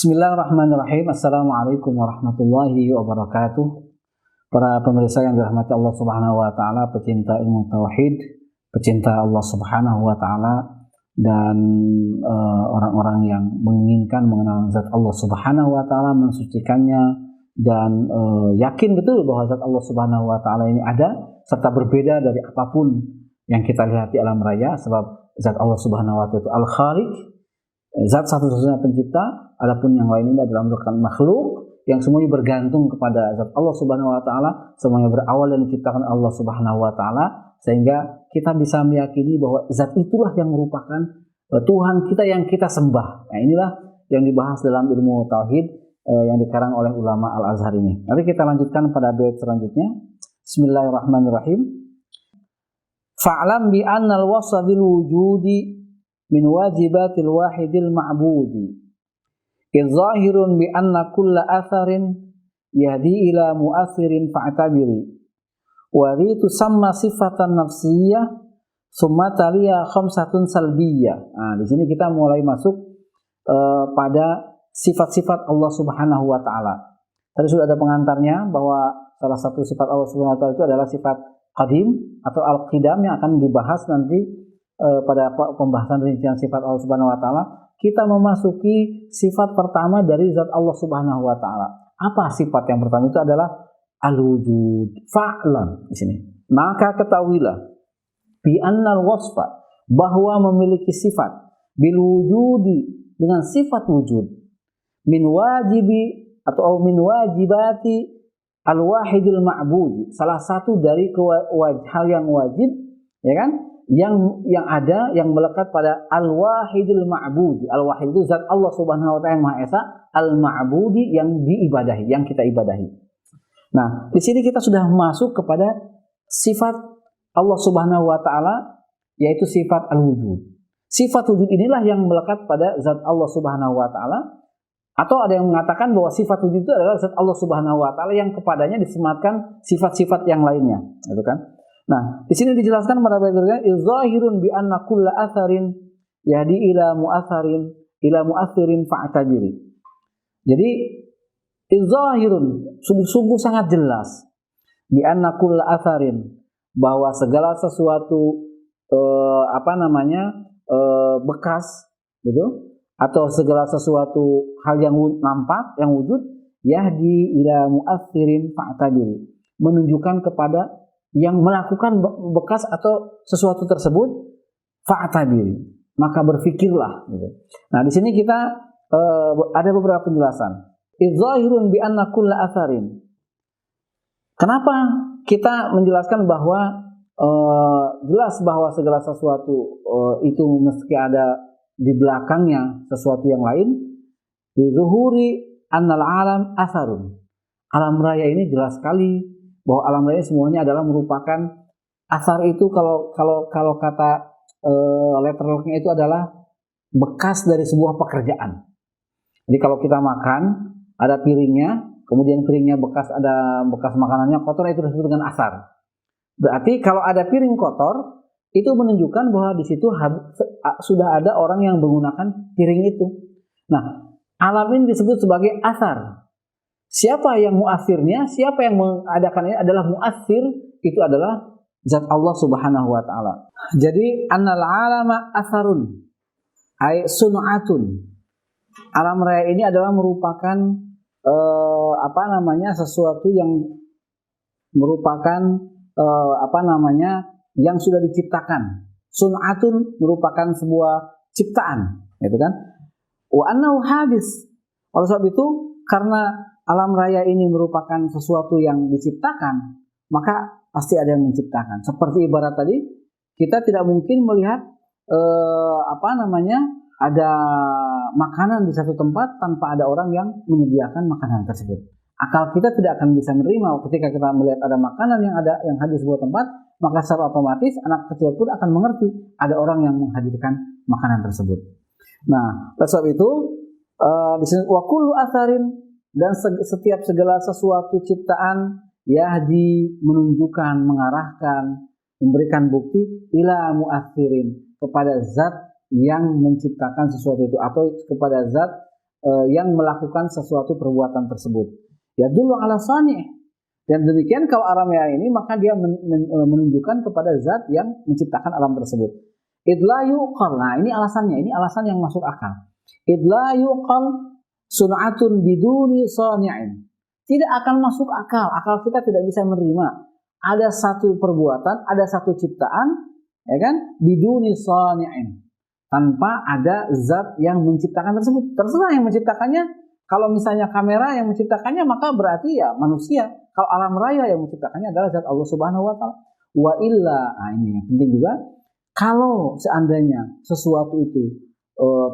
Bismillahirrahmanirrahim. Assalamualaikum warahmatullahi wabarakatuh. Para pemirsa yang dirahmati Allah Subhanahu wa taala, pecinta ilmu tauhid, pecinta Allah Subhanahu wa taala dan orang-orang yang menginginkan mengenal zat Allah Subhanahu wa taala, mensucikannya dan yakin betul bahwa zat Allah Subhanahu wa taala ini ada serta berbeda dari apapun yang kita lihat di alam raya, sebab zat Allah Subhanahu wa taala itu Al-Khaliq, zat satu-satunya pencipta. Adapun yang lain ini adalah merupakan makhluk yang semuanya bergantung kepada zat Allah Subhanahu wa taala, semuanya berawal dan diciptakan Allah Subhanahu wa taala, sehingga kita bisa meyakini bahwa zat itulah yang merupakan Tuhan kita yang kita sembah. Nah, inilah yang dibahas dalam ilmu tauhid yang dikarang oleh ulama Al-Azhar ini. Nanti kita lanjutkan pada bait selanjutnya. Bismillahirrahmanirrahim. Fa'lam bi annal wasfa bil wujudi min wajibatil wahidil ma'budi. Idzahirun bi anna kulla atharin yahdi ila mu'athirin fa'tabiri. Wa dhi tusamma sifatan nafsiyah summa taliya khamsatun salbiyah. Nah, di sini kita mulai masuk pada sifat-sifat Allah Subhanahu wa taala. Tadi sudah ada pengantarnya bahwa salah satu sifat Allah Subhanahu wa taala itu adalah sifat qadim atau al-qidam yang akan dibahas nanti pada pembahasan rincian sifat Allah Subhanahu wa taala. Kita memasuki sifat pertama dari zat Allah Subhanahu wa taala. Apa sifat yang pertama? Itu adalah al-wujud. Fa'lam di sini. Maka ketahuilah bi annal wasfa, bahwa memiliki sifat bil wujudi, dengan sifat wujud, min wajibi atau min wajibati al-wahidil ma'budi, salah satu dari hal yang wajib, ya kan? Yang ada, yang melekat pada al-wahidil ma'budi. Al-wahid itu zat Allah Subhanahu wa taala yang Maha Esa, al-ma'budi yang diibadahi, yang kita ibadahi. Nah, di sini kita sudah masuk kepada sifat Allah Subhanahu wa taala, yaitu sifat al-wujud. Sifat wujud inilah yang melekat pada zat Allah Subhanahu wa taala, atau ada yang mengatakan bahwa sifat wujud itu adalah zat Allah Subhanahu wa taala yang kepadanya disematkan sifat-sifat yang lainnya, gitu kan? Nah, di sini dijelaskan pada bagian izahirun bi anna kulla atharin yahdi ila mu'athirin fa'tabiri. Jadi izahirun sungguh-sungguh sangat jelas bi anna kulla atharin, bahwa segala sesuatu bekas gitu, atau segala sesuatu hal yang nampak, yang wujud, yahdi ila mu'athirin fa'tabiri, menunjukkan kepada yang melakukan bekas atau sesuatu tersebut, fa'tabiri, maka berfikirlah gitu. Nah, di sini kita ada beberapa penjelasan. Idzahirun bi anna kulla atharin. Kenapa kita menjelaskan bahwa jelas bahwa segala sesuatu itu meski ada di belakangnya sesuatu yang lain. Di zuhuri annal alam atharun. Alam raya ini jelas sekali bahwa alam raya semuanya adalah merupakan asar. Itu kalau kata letterlocknya itu adalah bekas dari sebuah pekerjaan. Jadi kalau kita makan, ada piringnya, kemudian piringnya ada bekas makanannya kotor, itu disebut dengan asar. Berarti kalau ada piring kotor, itu menunjukkan bahwa di situ sudah ada orang yang menggunakan piring itu. Nah, alam ini disebut sebagai asar. Siapa yang mu'athirnya, siapa yang mengadakan ini adalah mu'athir, itu adalah zat Allah Subhanahu wa taala. Jadi annal alama asarun ay sun'atun. Alam raya ini adalah merupakan sesuatu yang merupakan yang sudah diciptakan. Sun'atun merupakan sebuah ciptaan, gitu kan? Wa annahu hadis. Oleh sebab itu, karena alam raya ini merupakan sesuatu yang diciptakan, maka pasti ada yang menciptakan. Seperti ibarat tadi, kita tidak mungkin melihat ada makanan di satu tempat tanpa ada orang yang menyediakan makanan tersebut. Akal kita tidak akan bisa menerima ketika kita melihat ada makanan yang hadir di sebuah tempat, maka secara otomatis anak kecil pun akan mengerti ada orang yang menghadirkan makanan tersebut. Nah, oleh sebab itu di sini wa kullu atharin, dan setiap segala sesuatu ciptaan yahdi, menunjukkan, mengarahkan, memberikan bukti ila mu'athirin, kepada zat yang menciptakan sesuatu itu, atau kepada zat yang melakukan sesuatu perbuatan tersebut. Ya dulu ala sani'. Dan demikian kalau alam raya ini maka dia menunjukkan kepada zat yang menciptakan alam tersebut. Idla yuqal. Nah, ini alasannya, ini alasan yang masuk akal. Idla yuqal sun'atun biduni sani'in. Tidak akan masuk akal. Akal kita tidak bisa menerima ada satu perbuatan, ada satu ciptaan, ya kan? Biduni sani'in. Tanpa ada zat yang menciptakan tersebut. Terserah yang menciptakannya. Kalau misalnya kamera yang menciptakannya maka berarti ya manusia. Kalau alam raya yang menciptakannya adalah zat Allah Subhanahu wa taala. Wa illa, nah ini yang penting juga, kalau seandainya sesuatu itu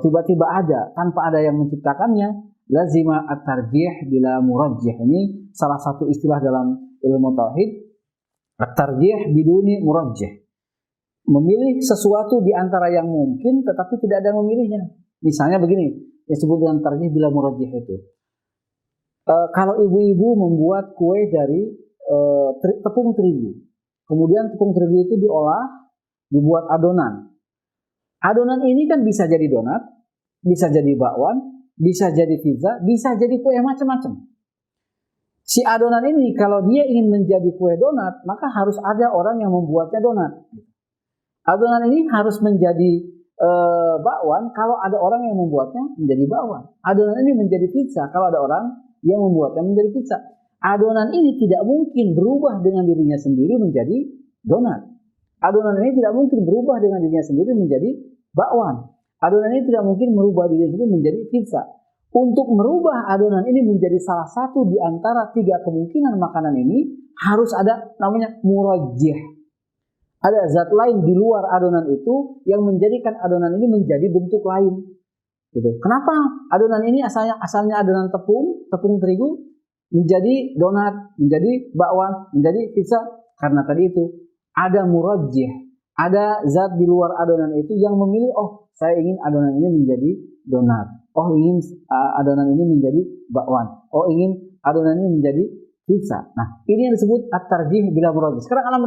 tiba-tiba ada tanpa ada yang menciptakannya, lazima at-tarjih bila murajjih. Ini salah satu istilah dalam ilmu tauhid, at-tarjih biduni murajjih. Memilih sesuatu di antara yang mungkin tetapi tidak ada yang memilihnya. Misalnya begini, disebut dengan tarjih bila murajjih itu. Kalau ibu-ibu membuat kue dari tepung terigu, kemudian tepung terigu itu diolah, dibuat adonan. Adonan ini kan bisa jadi donat, bisa jadi bakwan, bisa jadi pizza, bisa jadi kue macam-macam. Si adonan ini kalau dia ingin menjadi kue donat, maka harus ada orang yang membuatnya donat. Adonan ini harus menjadi bakwan kalau ada orang yang membuatnya menjadi bakwan. Adonan ini menjadi pizza kalau ada orang yang membuatnya menjadi pizza. Adonan ini tidak mungkin berubah dengan dirinya sendiri menjadi donat. Adonan ini tidak mungkin berubah dengan dirinya sendiri menjadi bakwan. Adonan ini tidak mungkin merubah dirinya sendiri menjadi pizza. Untuk merubah adonan ini menjadi salah satu di antara tiga kemungkinan makanan ini, harus ada namanya murajjih. Ada zat lain di luar adonan itu yang menjadikan adonan ini menjadi bentuk lain. Gitu. Kenapa adonan ini asalnya adonan tepung terigu menjadi donat, menjadi bakwan, menjadi pizza? Karena tadi itu ada murajjih, ada zat di luar adonan itu yang memilih, oh saya ingin adonan ini menjadi donat, oh ingin adonan ini menjadi bakwan, oh ingin adonan ini menjadi pizza. Nah ini yang disebut at-tarjih bila murajjih. Sekarang alam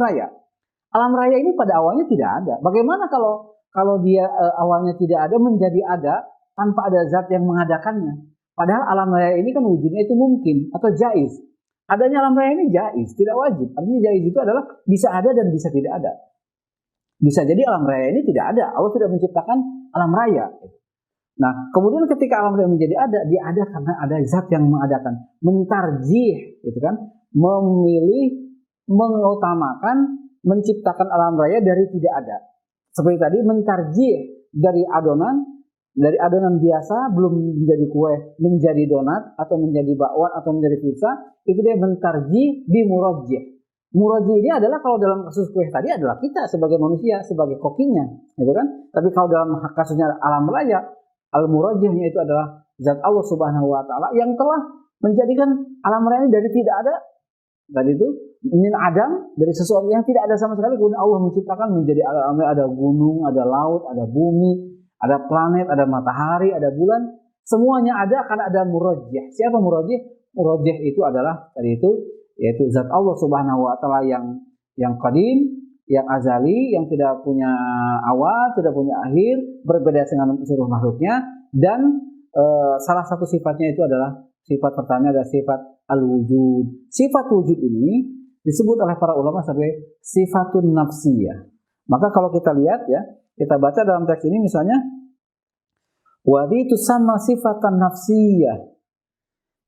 raya ini pada awalnya tidak ada. Bagaimana kalau dia awalnya tidak ada menjadi ada tanpa ada zat yang mengadakannya? Padahal alam raya ini kan wujudnya itu mungkin atau jaiz. Adanya alam raya ini jaiz, tidak wajib. Artinya jaiz itu adalah bisa ada dan bisa tidak ada. Bisa jadi alam raya ini tidak ada. Allah tidak menciptakan alam raya. Nah, kemudian ketika alam raya menjadi ada, dia ada karena ada zat yang mengadakan. Mentarjih, gitu kan? Memilih, mengutamakan, menciptakan alam raya dari tidak ada. Seperti tadi mentarjih dari adonan biasa belum menjadi kue menjadi donat atau menjadi bakwan atau menjadi pizza, itu dia mentarjih bi murajjih. Murajjih ini adalah kalau dalam kasus kue tadi adalah kita sebagai manusia, sebagai kokinya, gitu kan? Tapi kalau dalam kasusnya alam raya, al murajjihnya itu adalah zat Allah Subhanahu wa taala yang telah menjadikan alam raya ini dari tidak ada. Tadi itu min adam, dari sesuatu yang tidak ada sama sekali, kemudian Allah menciptakan menjadi ada gunung, ada laut, ada bumi, ada planet, ada matahari, ada bulan, semuanya ada karena ada murajjih. Siapa murajjih? Murajjih itu adalah tadi itu yaitu zat Allah Subhanahu wa taala yang qadim, yang azali, yang tidak punya awal, tidak punya akhir, berbeda dengan seluruh makhluknya, dan salah satu sifatnya itu adalah sifat pertama adalah sifat al-wujud. Sifat wujud ini disebut oleh para ulama sebagai sifatun nafsiyah. Maka kalau kita lihat ya, kita baca dalam teks ini misalnya wadi tusamma sifatan nafsiyah,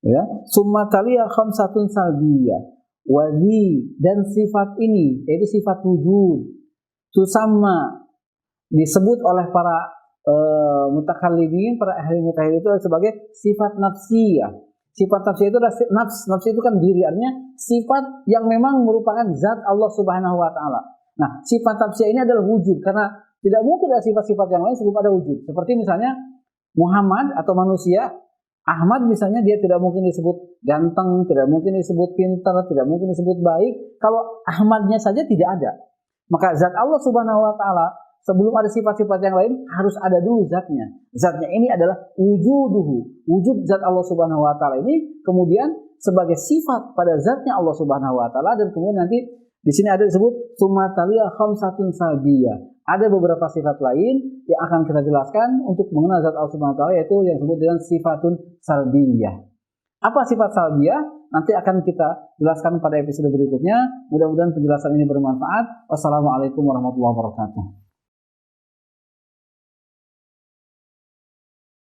ya, summa taliya khamsatun salbiyah. Wadi dan sifat ini yaitu sifat wujud tusamma disebut oleh para mutakallimin, para ahli mutahid itu sebagai sifat nafsiyah. Sifat nafsiyah itu adalah nafs itu kan diri, artinya sifat yang memang merupakan zat Allah Subhanahu wa taala. Nah, sifat nafsiyah ini adalah wujud karena tidak mungkin ada sifat-sifat yang lain sebelum ada wujud. Seperti misalnya Muhammad atau manusia, Ahmad misalnya, dia tidak mungkin disebut ganteng, tidak mungkin disebut pintar, tidak mungkin disebut baik kalau Ahmadnya saja tidak ada. Maka zat Allah Subhanahu wa taala sebelum ada sifat-sifat yang lain harus ada dulu zatnya. Zatnya ini adalah wujuduhu. Wujud zat Allah Subhanahu wa taala ini kemudian sebagai sifat pada zatnya Allah Subhanahu wa taala, dan kemudian nanti di sini ada disebut tsumma taliya khamsatun salbiyah. Ada beberapa sifat lain yang akan kita jelaskan untuk mengenal zat Allah Subhanahu wa taala, yaitu yang disebut dengan sifatun salbiyah. Apa sifat salbiyah? Nanti akan kita jelaskan pada episode berikutnya. Mudah-mudahan penjelasan ini bermanfaat. Wassalamualaikum warahmatullahi wabarakatuh.